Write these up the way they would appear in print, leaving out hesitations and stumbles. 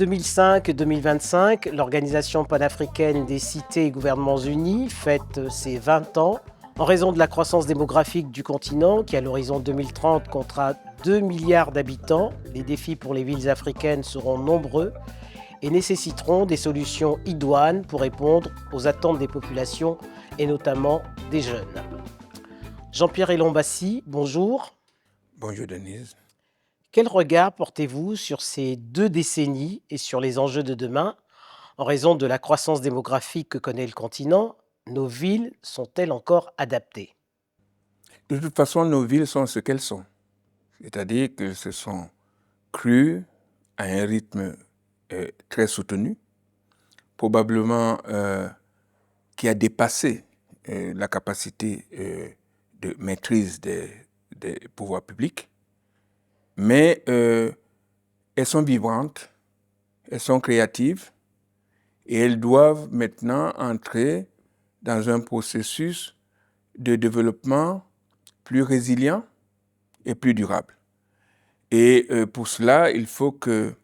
2005-2025, l'Organisation panafricaine des cités et gouvernements unis fête ses 20 ans en raison de la croissance démographique du continent qui, à l'horizon 2030, comptera 2 milliards d'habitants. Les défis pour les villes africaines seront nombreux et nécessiteront des solutions idoines pour répondre aux attentes des populations et notamment des jeunes. Jean-Pierre Elombassi, bonjour. Bonjour Denise. Quel regard portez-vous sur ces 2 décennies et sur les enjeux de demain? En raison de la croissance démographique que connaît le continent, nos villes sont-elles encore adaptées? De toute façon, nos villes sont ce qu'elles sont. C'est-à-dire que ce sont crues à un rythme très soutenu, probablement qui a dépassé la capacité de maîtrise des pouvoirs publics. Mais elles sont vibrantes, elles sont créatives et elles doivent maintenant entrer dans un processus de développement plus résilient et plus durable. Et pour cela, il faut que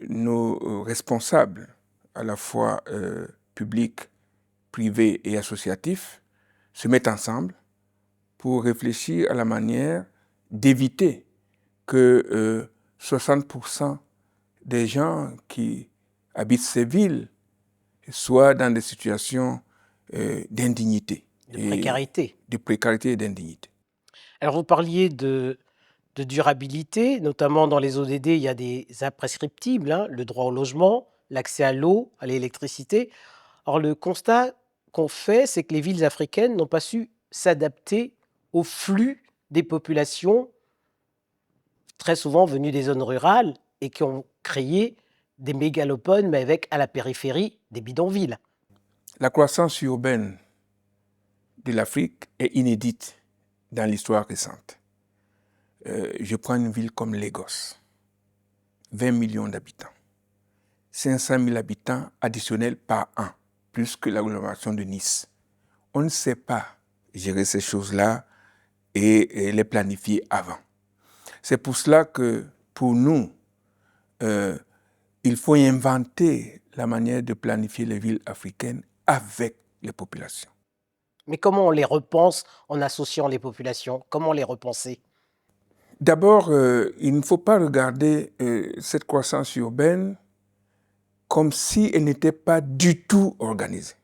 nos responsables, à la fois publics, privés et associatifs, se mettent ensemble pour réfléchir à la manière d'éviter que 60% des gens qui habitent ces villes soient dans des situations d'indignité. De précarité et d'indignité. Alors vous parliez de durabilité, notamment dans les ODD, il y a des imprescriptibles, le droit au logement, l'accès à l'eau, à l'électricité. Or, le constat qu'on fait, c'est que les villes africaines n'ont pas su s'adapter au flux des populations, très souvent venues des zones rurales, et qui ont créé des mégalopoles, mais avec, à la périphérie, des bidonvilles. La croissance urbaine de l'Afrique est inédite dans l'histoire récente. Je prends une ville comme Lagos, 20 millions d'habitants, 500 000 habitants additionnels par an, plus que l'agglomération de Nice. On ne sait pas gérer ces choses-là et les planifier avant. C'est pour cela que, pour nous, il faut inventer la manière de planifier les villes africaines avec les populations. Mais comment on les repense en associant les populations? Comment les repenser? D'abord, il ne faut pas regarder cette croissance urbaine comme si elle n'était pas du tout organisée.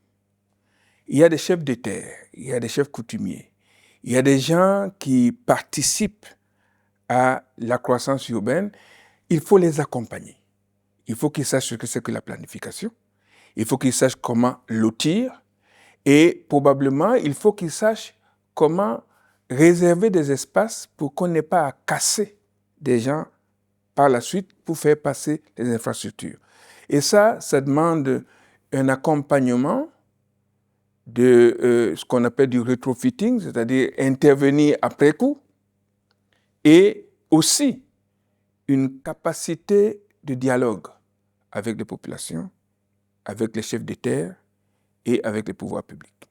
Il y a des chefs de terre, il y a des chefs coutumiers, il y a des gens qui participent à la croissance urbaine. Il faut les accompagner. Il faut qu'ils sachent ce que c'est que la planification. Il faut qu'ils sachent comment lotir. Et probablement, il faut qu'ils sachent comment réserver des espaces pour qu'on n'ait pas à casser des gens par la suite pour faire passer les infrastructures. Et ça demande un accompagnement de ce qu'on appelle du retrofitting, c'est-à-dire intervenir après coup, et aussi une capacité de dialogue avec les populations, avec les chefs de terre et avec les pouvoirs publics.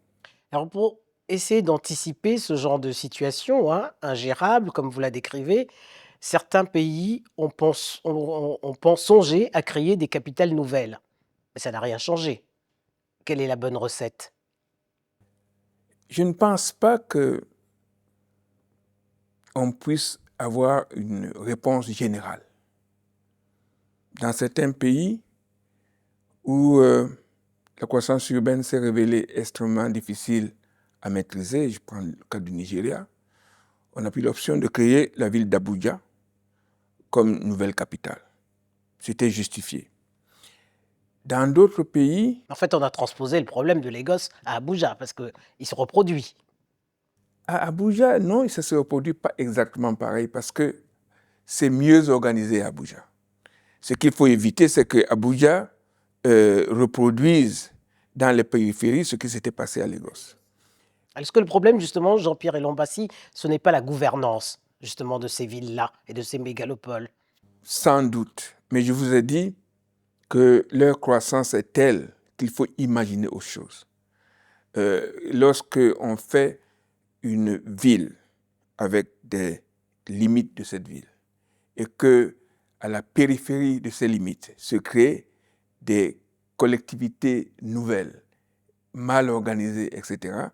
Alors pour essayer d'anticiper ce genre de situation ingérable, comme vous la décrivez, certains pays ont songé à créer des capitales nouvelles. Mais ça n'a rien changé. Quelle est la bonne recette? Je ne pense pas qu'on puisse avoir une réponse générale. Dans certains pays où la croissance urbaine s'est révélée extrêmement difficile à maîtriser, je prends le cas du Nigeria, on a pris l'option de créer la ville d'Abuja comme nouvelle capitale. C'était justifié. Dans d'autres pays... En fait, on a transposé le problème de Lagos à Abuja parce qu'il se reproduit. À Abuja, non, ça ne se reproduit pas exactement pareil parce que c'est mieux organisé à Abuja. Ce qu'il faut éviter, c'est que Abuja reproduise dans les périphéries ce qui s'était passé à Lagos. Est-ce que le problème, justement, Jean-Pierre Elombassi, ce n'est pas la gouvernance, justement, de ces villes-là et de ces mégalopoles? Sans doute. Mais je vous ai dit que leur croissance est telle qu'il faut imaginer autre chose. Lorsqu'on fait une ville avec des limites de cette ville et que à la périphérie de ces limites, se créent des collectivités nouvelles, mal organisées, etc.,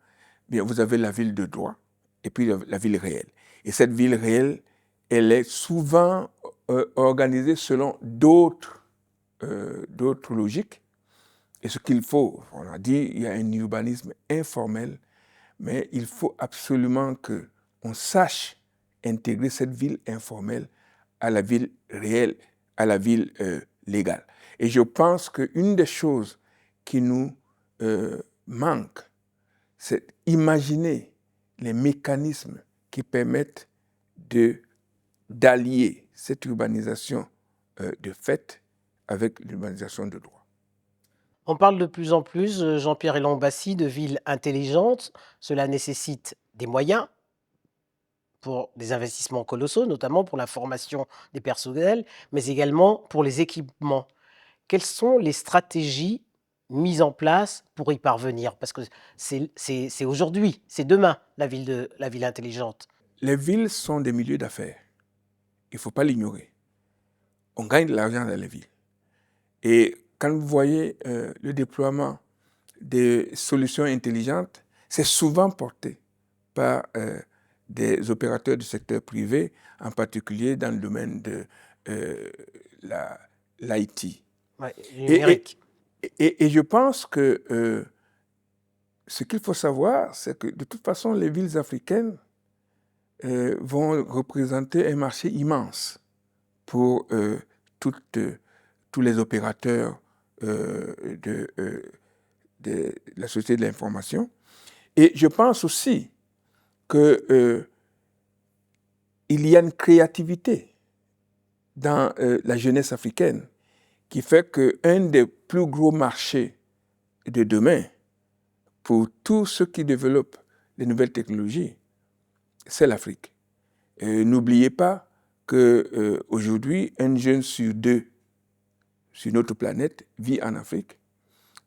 bien, vous avez la ville de droit et puis la ville réelle. Et cette ville réelle, elle est souvent organisée selon d'autres logiques. Et ce qu'il faut, on a dit, il y a un urbanisme informel, mais il faut absolument qu'on sache intégrer cette ville informelle à la ville réelle, à la ville légale. Et je pense qu'une des choses qui nous manque, c'est imaginer les mécanismes qui permettent d'allier cette urbanisation de fait avec l'urbanisation de droit. On parle de plus en plus, Jean-Pierre Elombassi, de villes intelligentes. Cela nécessite des moyens pour des investissements colossaux, notamment pour la formation des personnels, mais également pour les équipements. Quelles sont les stratégies mises en place pour y parvenir? Parce que c'est aujourd'hui, c'est demain, la ville intelligente. Les villes sont des milieux d'affaires. Il ne faut pas l'ignorer. On gagne de l'argent dans les villes. Et quand vous voyez le déploiement des solutions intelligentes, c'est souvent porté par des opérateurs du secteur privé, en particulier dans le domaine de l'IT. Ouais, numérique. Et je pense que ce qu'il faut savoir, c'est que de toute façon, les villes africaines vont représenter un marché immense pour tous les opérateurs de la société de l'information. Et je pense aussi qu'il y a une créativité dans la jeunesse africaine qui fait qu'un des plus gros marchés de demain pour tous ceux qui développent les nouvelles technologies, c'est l'Afrique. N'oubliez pas qu'aujourd'hui, un jeune sur deux sur notre planète vit en Afrique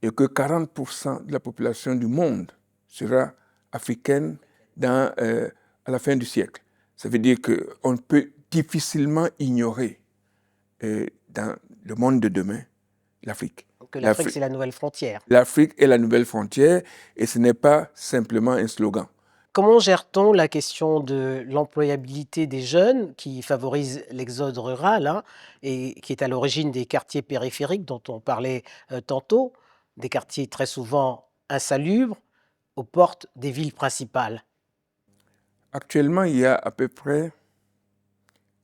et que 40% de la population du monde sera africaine à la fin du siècle. Ça veut dire qu'on peut difficilement ignorer dans le monde de demain l'Afrique. Que l'Afrique, c'est la nouvelle frontière. L'Afrique est la nouvelle frontière et ce n'est pas simplement un slogan. Comment gère-t-on la question de l'employabilité des jeunes qui favorise l'exode rural hein, et qui est à l'origine des quartiers périphériques dont on parlait tantôt, des quartiers très souvent insalubres aux portes des villes principales? Actuellement, il y a à peu près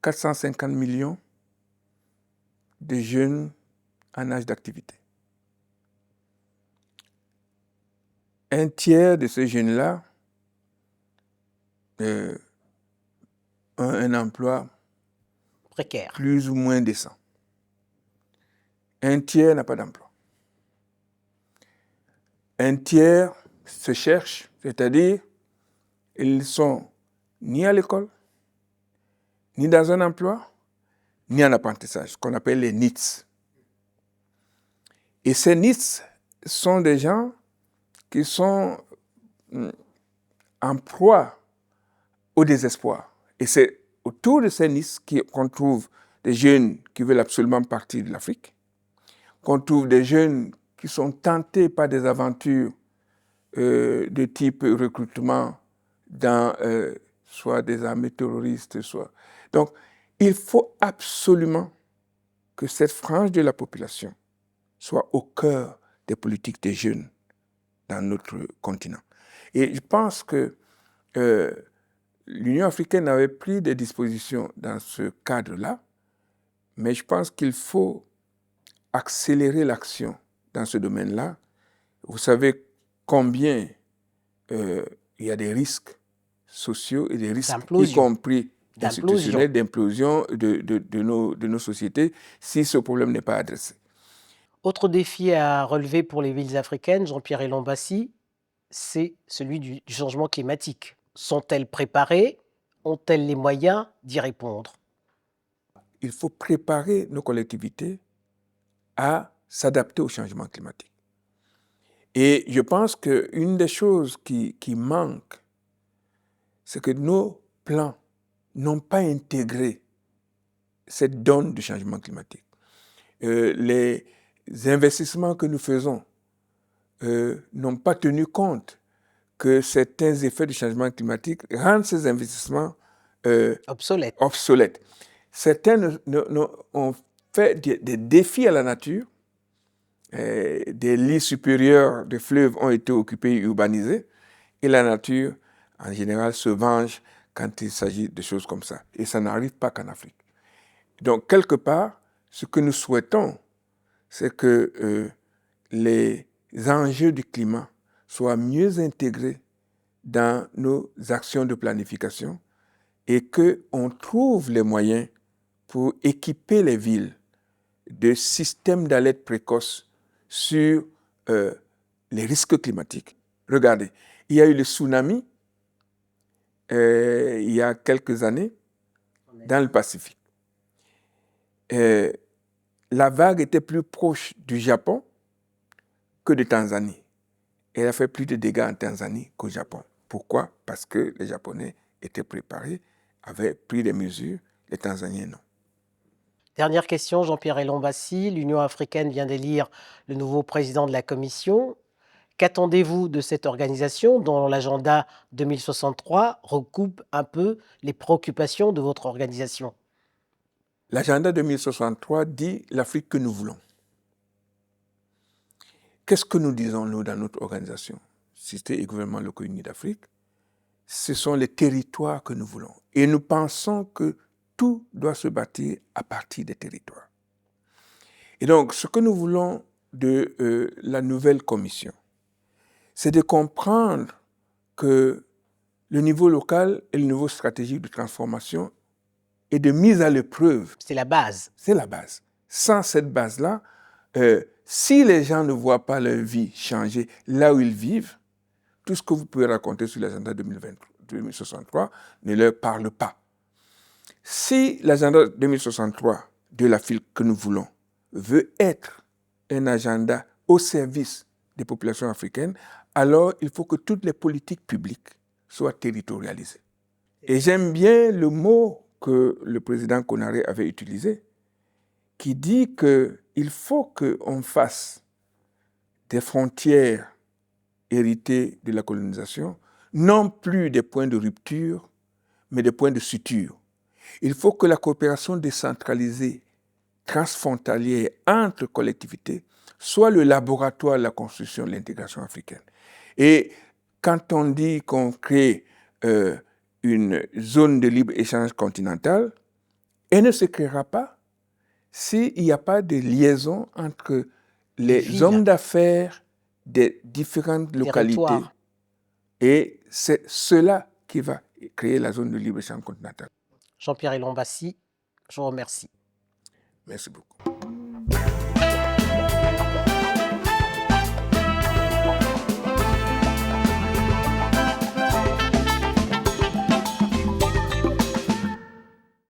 450 millions de jeunes en âge d'activité. Un tiers de ces jeunes-là ont un emploi précaire, plus ou moins décent. Un tiers n'a pas d'emploi. Un tiers se cherche, c'est-à-dire ils sont ni à l'école, ni dans un emploi, ni en apprentissage, ce qu'on appelle les NEETs. Et ces NEETs sont des gens qui sont en proie au désespoir. Et c'est autour de ces NEETs qu'on trouve des jeunes qui veulent absolument partir de l'Afrique, qu'on trouve des jeunes qui sont tentés par des aventures de type recrutement dans soit des armées terroristes, soit... Donc, il faut absolument que cette frange de la population soit au cœur des politiques des jeunes dans notre continent. Et je pense que l'Union africaine avait pris des dispositions dans ce cadre-là, mais je pense qu'il faut accélérer l'action dans ce domaine-là. Vous savez combien il y a des risques sociaux et des risques, y compris institutionnels, d'implosion de nos sociétés, si ce problème n'est pas adressé. Autre défi à relever pour les villes africaines, Jean-Pierre Elombassi, c'est celui du changement climatique. Sont-elles préparées? Ont-elles les moyens d'y répondre? Il faut préparer nos collectivités à s'adapter au changement climatique. Et je pense qu'une des choses qui manque, c'est que nos plans n'ont pas intégré cette donne du changement climatique. Les investissements que nous faisons n'ont pas tenu compte que certains effets du changement climatique rendent ces investissements obsolètes. Certains ont fait des défis à la nature. Des lits supérieurs de fleuves ont été occupés et urbanisés. Et la nature, en général, se venge quand il s'agit de choses comme ça. Et ça n'arrive pas qu'en Afrique. Donc, quelque part, ce que nous souhaitons, c'est que les enjeux du climat soient mieux intégrés dans nos actions de planification et qu'on trouve les moyens pour équiper les villes de systèmes d'alerte précoce sur les risques climatiques. Regardez, il y a eu le tsunami il y a quelques années dans le Pacifique. La vague était plus proche du Japon que de Tanzanie. Elle a fait plus de dégâts en Tanzanie qu'au Japon. Pourquoi? Parce que les Japonais étaient préparés, avaient pris des mesures, les Tanzaniens non. Dernière question, Jean-Pierre Elombassi. L'Union africaine vient d'élire le nouveau président de la Commission. Qu'attendez-vous de cette organisation dont l'agenda 2063 recoupe un peu les préoccupations de votre organisation? L'agenda 2063 dit l'Afrique que nous voulons. Qu'est-ce que nous disons, nous, dans notre organisation, Cité et gouvernement locaux unis d'Afrique? Ce sont les territoires que nous voulons. Et nous pensons que tout doit se bâtir à partir des territoires. Et donc, ce que nous voulons de la nouvelle commission, c'est de comprendre que le niveau local et le niveau stratégique de transformation et de mise à l'épreuve. C'est la base. C'est la base. Sans cette base-là, si les gens ne voient pas leur vie changer là où ils vivent, tout ce que vous pouvez raconter sur l'agenda 2063 ne leur parle pas. Si l'agenda 2063 de l'Afrique que nous voulons veut être un agenda au service des populations africaines, alors il faut que toutes les politiques publiques soient territorialisées. Et j'aime bien le mot que le président Konaré avait utilisé, qui dit qu'il faut qu'on fasse des frontières héritées de la colonisation, non plus des points de rupture, mais des points de suture. Il faut que la coopération décentralisée, transfrontalière entre collectivités, soit le laboratoire de la construction de l'intégration africaine. Et quand on dit qu'on crée une zone de libre-échange continentale, elle ne se créera pas s'il n'y a pas de liaison entre les hommes d'affaires des différentes localités. Et c'est cela qui va créer la zone de libre-échange continentale. Jean-Pierre Elombassi, je vous remercie. Merci beaucoup.